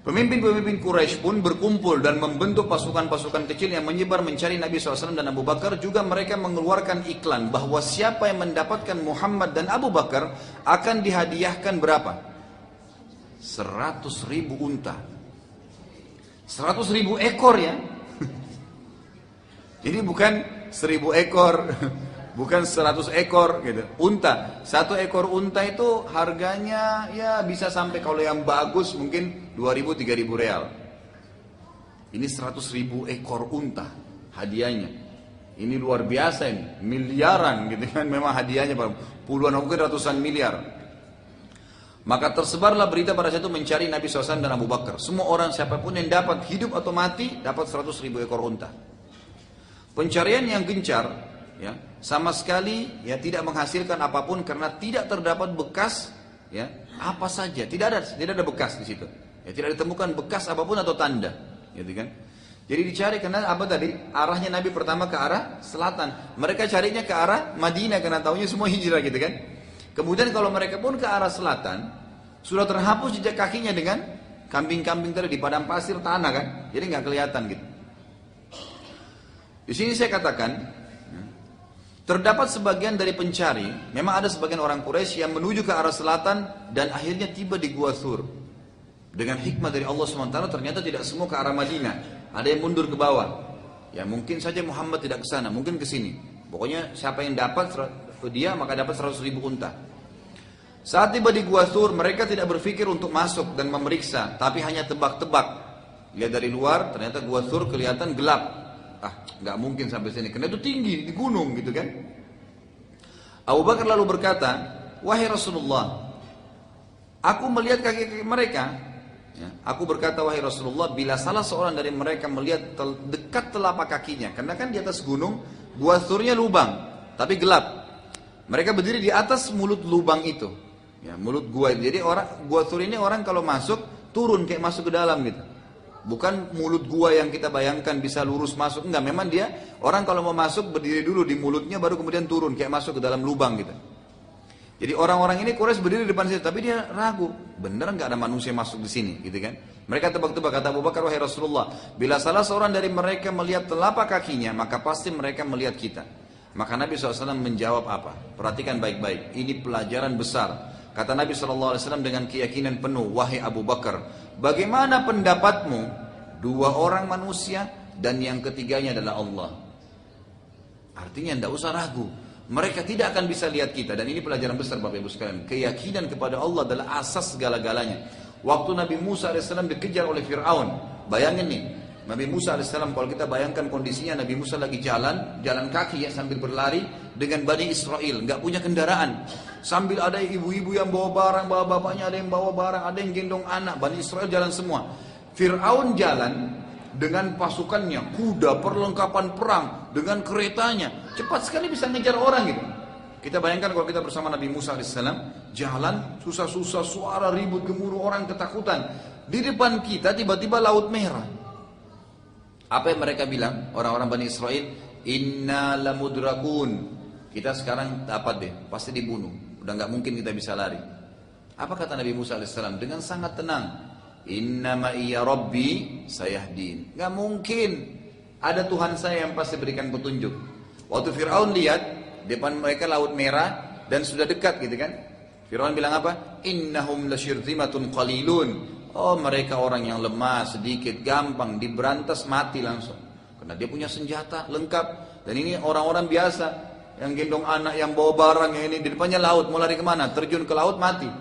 Pemimpin-pemimpin Quraisy pun berkumpul dan membentuk pasukan-pasukan kecil yang menyebar mencari Nabi SAW dan Abu Bakar. Juga mereka mengeluarkan iklan bahwa siapa yang mendapatkan Muhammad dan Abu Bakar akan dihadiahkan berapa? 100.000 unta. 100.000 ekor ya. Ini bukan 1.000 ekor, bukan 100 ekor gitu. Unta, satu ekor unta itu harganya ya bisa sampai kalau yang bagus mungkin 2.000-3.000 real. Ini 100.000 ekor unta hadiahnya. Ini luar biasa ini, miliaran gitu kan memang hadiahnya puluhan mungkin ratusan miliar. Maka tersebarlah berita pada saat itu mencari Nabi SAW dan Abu Bakar. Semua orang siapapun yang dapat hidup atau mati dapat 100.000 ekor unta. Pencarian yang gencar, ya, sama sekali ya tidak menghasilkan apapun karena tidak terdapat bekas, ya, apa saja, tidak ada bekas di situ. Ya, tidak ditemukan bekas apapun atau tanda, gitu kan? Jadi dicari karena apa tadi? Arahnya Nabi pertama ke arah selatan. Mereka carinya ke arah Madinah karena taunya semua hijrah gitu kan. Kemudian kalau mereka pun ke arah selatan, sudah terhapus jejak kakinya dengan kambing-kambing tadi di padang pasir tanah kan. Jadi nggak kelihatan gitu. Di sini saya katakan, terdapat sebagian dari pencari, memang ada sebagian orang Quraisy yang menuju ke arah selatan dan akhirnya tiba di Gua Thur. Dengan hikmah dari Allah SWT ternyata tidak semua ke arah Madinah. Ada yang mundur ke bawah. Ya mungkin saja Muhammad tidak ke sana, mungkin ke sini. Pokoknya siapa yang dapat dia maka dapat 100.000 unta. Saat tiba di Gua Thur, mereka tidak berpikir untuk masuk dan memeriksa, tapi hanya tebak-tebak. Lihat dari luar, ternyata Gua Thur kelihatan gelap. Nggak mungkin sampai sini, karena itu tinggi di gunung gitu kan. Abu Bakar lalu berkata, wahai Rasulullah, aku melihat kaki-kaki mereka. Ya, aku berkata, wahai Rasulullah, bila salah seorang dari mereka melihat dekat telapak kakinya, karena kan di atas gunung, Gua Thurnya lubang, tapi gelap. Mereka berdiri di atas mulut lubang itu, ya, mulut gua. Jadi Gua Thur ini orang kalau masuk turun kayak masuk ke dalam gitu. Bukan mulut gua yang kita bayangkan bisa lurus masuk. Enggak, memang dia orang kalau mau masuk berdiri dulu di mulutnya baru kemudian turun kayak masuk ke dalam lubang gitu. Jadi orang-orang ini Quraisy berdiri di depan situ, tapi dia ragu, bener nggak ada manusia masuk di sini gitu kan. Mereka tebak-tebak, kata Abu Bakar, wahai Rasulullah, bila salah seorang dari mereka melihat telapak kakinya, maka pasti mereka melihat kita. Maka Nabi SAW menjawab apa? Perhatikan baik-baik, ini pelajaran besar. Kata Nabi SAW dengan keyakinan penuh, wahai Abu Bakar, bagaimana pendapatmu? Dua orang manusia dan yang ketiganya adalah Allah. Artinya tidak usah ragu. Mereka tidak akan bisa lihat kita. Dan ini pelajaran besar Bapak Ibu sekalian. Keyakinan kepada Allah adalah asas segala-galanya. Waktu Nabi Musa AS dikejar oleh Fir'aun. Bayangin nih, Nabi Musa AS, kalau kita bayangkan kondisinya, Nabi Musa lagi jalan kaki ya sambil berlari dengan Bani Israel, nggak punya kendaraan. Sambil ada ibu-ibu yang bawa barang, bawa bapaknya ada yang bawa barang, ada yang gendong anak. Bani Israel jalan semua. Fir'aun jalan dengan pasukannya, kuda, perlengkapan perang, dengan keretanya, cepat sekali bisa ngejar orang gitu. Kita bayangkan kalau kita bersama Nabi Musa AS, jalan susah-susah, suara ribut gemuruh, orang ketakutan. Di depan kita tiba-tiba Laut Merah. Apa yang mereka bilang orang-orang Bani Israel? Inna lamudrakun. Kita sekarang dapat deh, pasti dibunuh. Udah nggak mungkin kita bisa lari. Apa kata Nabi Musa AS dengan sangat tenang? Inna ma'iya rabbi sayahdin. Nggak mungkin. Ada Tuhan saya yang pasti berikan petunjuk. Waktu Fir'aun lihat depan mereka Laut Merah dan sudah dekat gitu kan. Fir'aun bilang apa? Innahum lasyirzimatun qalilun. Oh, mereka orang yang lemah, sedikit, gampang, diberantas mati langsung. Karena dia punya senjata lengkap. Dan ini orang-orang biasa, yang gendong anak, yang bawa barang, yang ini di depannya laut, mau lari kemana? Terjun ke laut, mati.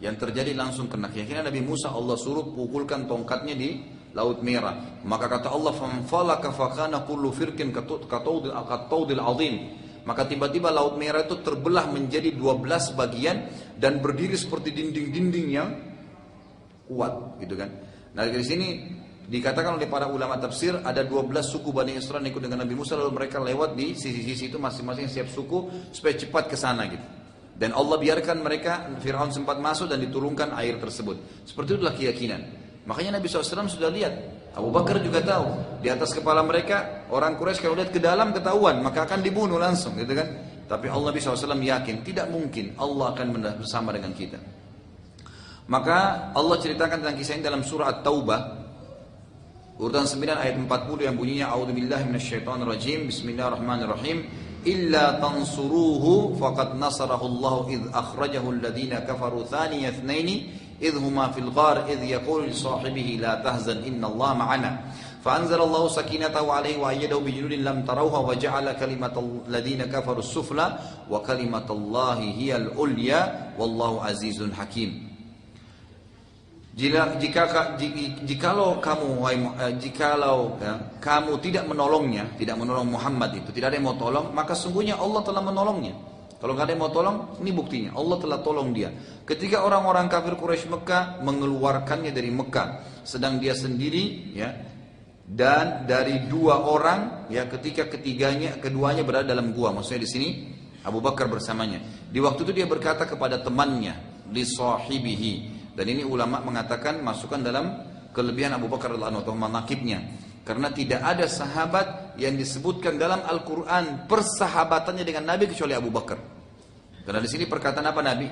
Yang terjadi langsung kena keyakinan Nabi Musa, Allah suruh pukulkan tongkatnya di Laut Merah. Maka kata Allah, "Famfalaka fakana kullu firqin kataudil azim." Maka tiba-tiba Laut Merah itu terbelah menjadi 12 bagian dan berdiri seperti dinding-dinding yang kuat, gitu kan. Nah, dari sini dikatakan oleh para ulama tafsir ada 12 suku Bani Israel ikut dengan Nabi Musa, lalu mereka lewat di sisi-sisi itu masing-masing siap suku supaya cepat ke sana gitu. Dan Allah biarkan mereka, Fir'aun sempat masuk dan diturunkan air tersebut. Seperti itulah keyakinan. Makanya Nabi SAW sudah lihat, Abu Bakar juga tahu, di atas kepala mereka orang Quraisy kalau lihat ke dalam ketahuan, maka akan dibunuh langsung, gitu kan. Tapi Allah SAW yakin, tidak mungkin Allah akan bersama dengan kita. Maka Allah ceritakan tentang kisah ini dalam surah At-Taubah urutan 9 ayat 40 yang bunyinya a'udzubillahi minasyaitonirrajim bismillahirrahmanirrahim illa tansuruhu faqad nasarahu Allah idh akhrajahu alladhina kafaru thaniya ithnaini idh huma fil ghar idh yaqulu li sahibihi la tahzan innallaha ma'ana فأنزل الله سكينته عليه وأيده بجنود لم تروها وجعل كلمة الذين كفروا السفلى وكلمة الله هي العليا والله عزيز حكيم. Jikalau kamu tidak menolongnya, tidak menolong Muhammad itu, tidak ada yang mau tolong, maka sungguhnya Allah telah menolongnya. Kalau nggak ada yang mau tolong, ini buktinya Allah telah tolong dia. Ketika orang-orang kafir Quraisy Mekah mengeluarkannya dari Mekah, sedang dia sendiri, ya. Dan dari dua orang, ya, ketika keduanya berada dalam gua. Maksudnya di sini Abu Bakar bersamanya. Di waktu itu dia berkata kepada temannya, li sahibihi. Dan ini ulama mengatakan masukkan dalam kelebihan Abu Bakar radhiyallahu anhu atau manaqibnya. Karena tidak ada sahabat yang disebutkan dalam Al-Quran persahabatannya dengan Nabi kecuali Abu Bakar. Karena di sini perkataan apa Nabi?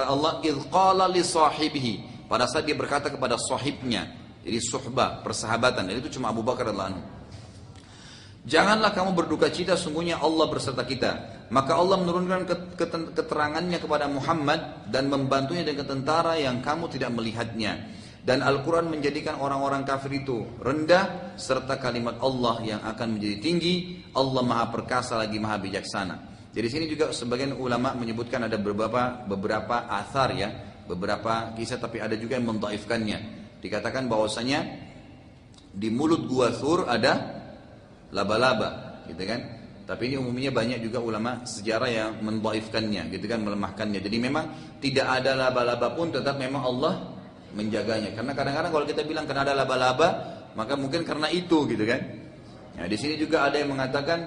Allah idh qala li sahibihi. Pada saat dia berkata kepada sahibnya. Jadi suhbah, persahabatan. Dan itu cuma Abu Bakar radhiyallahu anhu. Janganlah kamu berduka cita, sungguhnya Allah berserta kita. Maka Allah menurunkan keterangannya kepada Muhammad dan membantunya dengan tentara yang kamu tidak melihatnya. Dan Al-Quran menjadikan orang-orang kafir itu rendah, serta kalimat Allah yang akan menjadi tinggi. Allah maha perkasa lagi maha bijaksana. Jadi sini juga sebagian ulama menyebutkan ada beberapa athar, ya, beberapa kisah, tapi ada juga yang mendhaifkannya. Dikatakan bahwasanya di mulut gua Thur ada laba-laba, gitu kan? Tapi ini umumnya banyak juga ulama sejarah yang mendhaifkannya, gitu kan, melemahkannya. Jadi memang tidak ada laba-laba pun tetap memang Allah menjaganya. Karena kadang-kadang kalau kita bilang karena ada laba-laba, maka mungkin karena itu, gitu kan? Nah, di sini juga ada yang mengatakan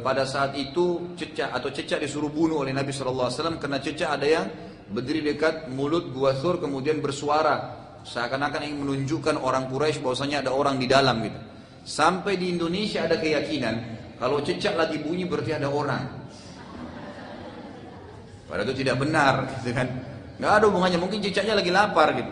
pada saat itu cecak disuruh bunuh oleh Nabi SAW karena cecak ada yang berdiri dekat mulut gua Thur kemudian bersuara. Seakan-akan ingin menunjukkan orang Quraisy bahwasanya ada orang di dalam gitu. Sampai di Indonesia ada keyakinan kalau cecak lagi bunyi berarti ada orang. Padahal itu tidak benar, gitu kan? Nggak ada hubungannya, mungkin cecaknya lagi lapar gitu.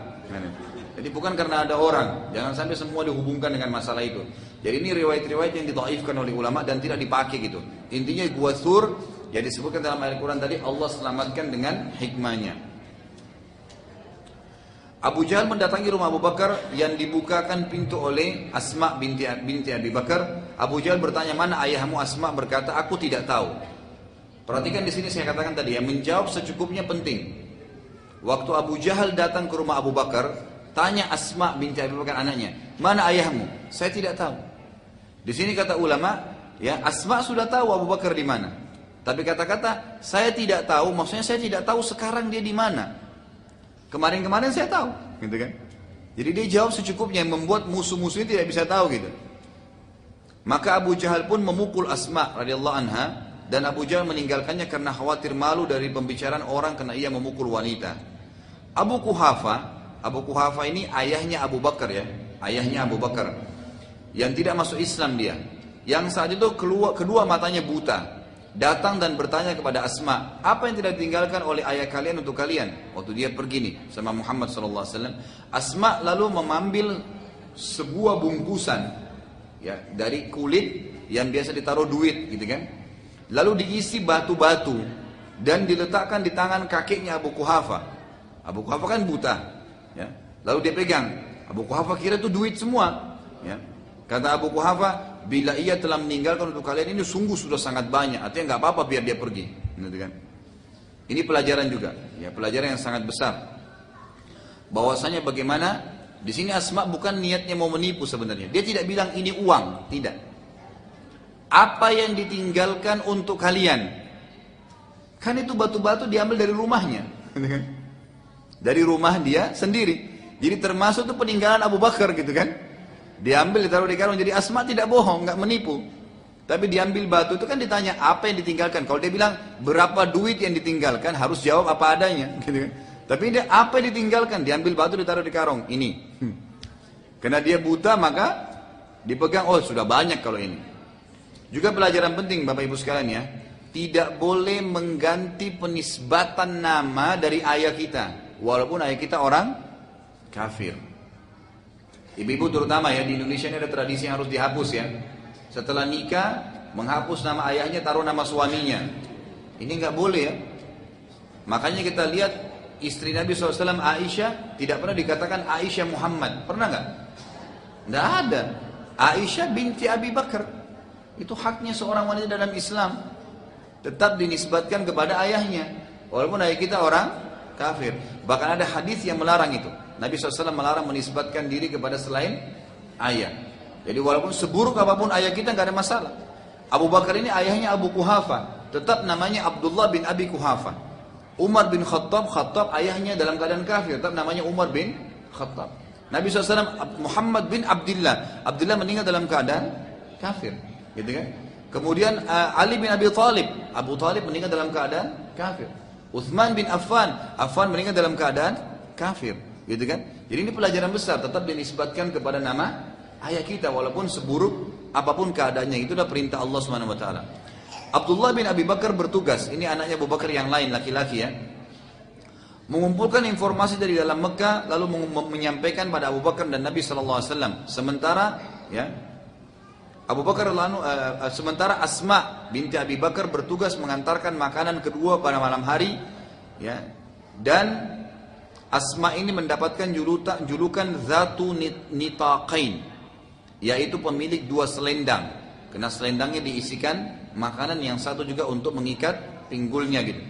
Jadi bukan karena ada orang. Jangan sampai semua dihubungkan dengan masalah itu. Jadi ini riwayat-riwayat yang didhaifkan oleh ulama dan tidak dipakai gitu. Intinya gua Thur yang disebutkan dalam Al-Quran tadi Allah selamatkan dengan hikmahnya. Abu Jahal mendatangi rumah Abu Bakar yang dibukakan pintu oleh Asma binti Abi Bakar. Abu Jahal bertanya, mana ayahmu? Asma berkata, aku tidak tahu. Perhatikan di sini saya katakan tadi, yang menjawab secukupnya penting. Waktu Abu Jahal datang ke rumah Abu Bakar, tanya Asma binti Abi Bakar anaknya, mana ayahmu? Saya tidak tahu. Di sini kata ulama, ya, Asma sudah tahu Abu Bakar di mana. Tapi kata-kata saya tidak tahu, maksudnya saya tidak tahu sekarang dia di mana. Kemarin-kemarin saya tahu, gitu kan? Jadi dia jawab secukupnya yang membuat musuh-musuhnya tidak bisa tahu gitu. Maka Abu Jahal pun memukul Asma radhiyallahu anha dan Abu Jahal meninggalkannya karena khawatir malu dari pembicaraan orang karena ia memukul wanita. Abu Quhafa ini ayahnya Abu Bakar, ya, ayahnya Abu Bakar yang tidak masuk Islam dia. Yang saat itu kedua matanya buta. Datang dan bertanya kepada Asma, apa yang tidak ditinggalkan oleh ayah kalian untuk kalian waktu dia pergi nih sama Muhammad SAW. Asma lalu mengambil sebuah bungkusan, ya, dari kulit yang biasa ditaruh duit, gitu kan. Lalu diisi batu-batu dan diletakkan di tangan kakeknya Abu Quhafa. Abu Quhafa kan buta, ya. Lalu dia pegang. Abu Quhafa kira itu duit semua, ya. Kata Abu Quhafa, bila ia telah meninggalkan untuk kalian ini sungguh sudah sangat banyak. Artinya nggak apa-apa biar dia pergi. Gitu kan? Ini pelajaran juga, ya, pelajaran yang sangat besar. Bahwasanya bagaimana di sini Asma bukan niatnya mau menipu sebenarnya. Dia tidak bilang ini uang, tidak. Apa yang ditinggalkan untuk kalian? Kan itu batu-batu diambil dari rumahnya, gitu kan? Dari rumah dia sendiri. Jadi termasuk itu peninggalan Abu Bakar, gitu kan? Diambil ditaruh di karung. Jadi Asma tidak bohong, nggak menipu. Tapi diambil batu itu kan ditanya apa yang ditinggalkan. Kalau dia bilang berapa duit yang ditinggalkan, harus jawab apa adanya, gitu kan? Tapi dia apa yang ditinggalkan? Diambil batu ditaruh di karung. Ini. Karena dia buta maka dipegang. Oh sudah banyak kalau ini. Juga pelajaran penting Bapak Ibu sekalian, ya, tidak boleh mengganti penisbatan nama dari ayah kita. walaupun ayah kita orang kafir. Ibu-ibu terutama ya, di Indonesia ini ada tradisi yang harus dihapus ya. Setelah nikah, menghapus nama ayahnya, taruh nama suaminya. Ini nggak boleh ya. Makanya kita lihat istri Nabi SAW Aisyah tidak pernah dikatakan Aisyah Muhammad. Pernah nggak? Nggak ada. Aisyah binti Abi Bakar. Itu haknya seorang wanita dalam Islam. Tetap dinisbatkan kepada ayahnya. Walaupun ayah kita orang kafir. Bahkan ada hadis yang melarang itu. Nabi SAW melarang menisbatkan diri kepada selain ayah. Jadi walaupun seburuk apapun ayah kita nggak ada masalah. Abu Bakar ini ayahnya Abu Kuhafa, tetap namanya Abdullah bin Abi Kuhafa. Umar bin Khattab, ayahnya dalam keadaan kafir, tetap namanya Umar bin Khattab. Nabi SAW Muhammad bin Abdullah meninggal dalam keadaan kafir, gitu kan? Kemudian Ali bin Abi Talib, Abu Talib meninggal dalam keadaan kafir. Uthman bin Affan meninggal dalam keadaan kafir, gitu kan? Jadi ini pelajaran besar, tetap dinisbatkan kepada nama ayah kita walaupun seburuk apapun keadaannya. Itu adalah perintah Allah Subhanahu wa taala. Abdullah bin Abi Bakar bertugas, ini anaknya Abu Bakar yang lain, laki-laki ya, mengumpulkan informasi dari dalam Mekah lalu menyampaikan pada Abu Bakar dan Nabi sallallahu alaihi wasallam. Sementara ya sementara Asma binti Abi Bakar bertugas mengantarkan makanan kedua pada malam hari ya. Dan Asma ini mendapatkan julukan Zatu Nitaqain, yaitu pemilik dua selendang, karena selendangnya diisikan makanan, yang satu juga untuk mengikat pinggulnya gitu.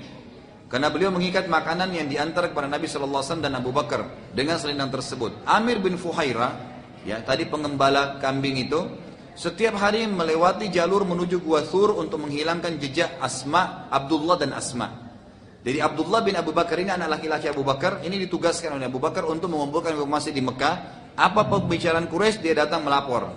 Karena beliau mengikat makanan yang diantar kepada Nabi SAW dan Abu Bakar dengan selendang tersebut. Amir bin Fuhairah, ya tadi pengembala kambing itu, setiap hari melewati jalur menuju Gua Thur untuk menghilangkan jejak Abdullah dan Asma. Jadi Abdullah bin Abu Bakar ini anak laki-laki Abu Bakar, ini ditugaskan oleh Abu Bakar untuk mengumpulkan informasi di Mekah. Apa pembicaraan Quraisy, dia datang melapor.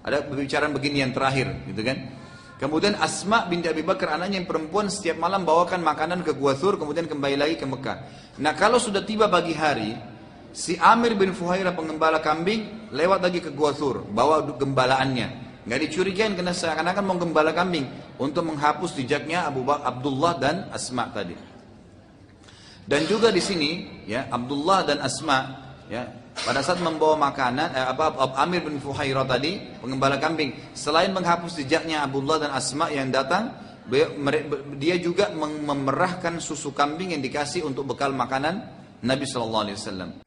Ada pembicaraan begini yang terakhir, gitu kan? Kemudian Asma binti Abi Bakar, anaknya yang perempuan, setiap malam bawakan makanan ke Gua Thur, kemudian kembali lagi ke Mekah. Nah kalau sudah tiba pagi hari, si Amir bin Fuhairah pengembala kambing lewat lagi ke Gua Thur, bawa gembalaannya. Nggak dicurigain karena seakan-akan mau gembala kambing untuk menghapus jejaknya Abdullah dan Asma tadi. Dan juga di sini ya, Abdullah dan Asma ya, pada saat membawa makanan Amir bin Fuhairah tadi pengembala kambing, selain menghapus jejaknya Abdullah dan Asma yang datang, dia juga memerahkan susu kambing yang dikasih untuk bekal makanan Nabi SAW.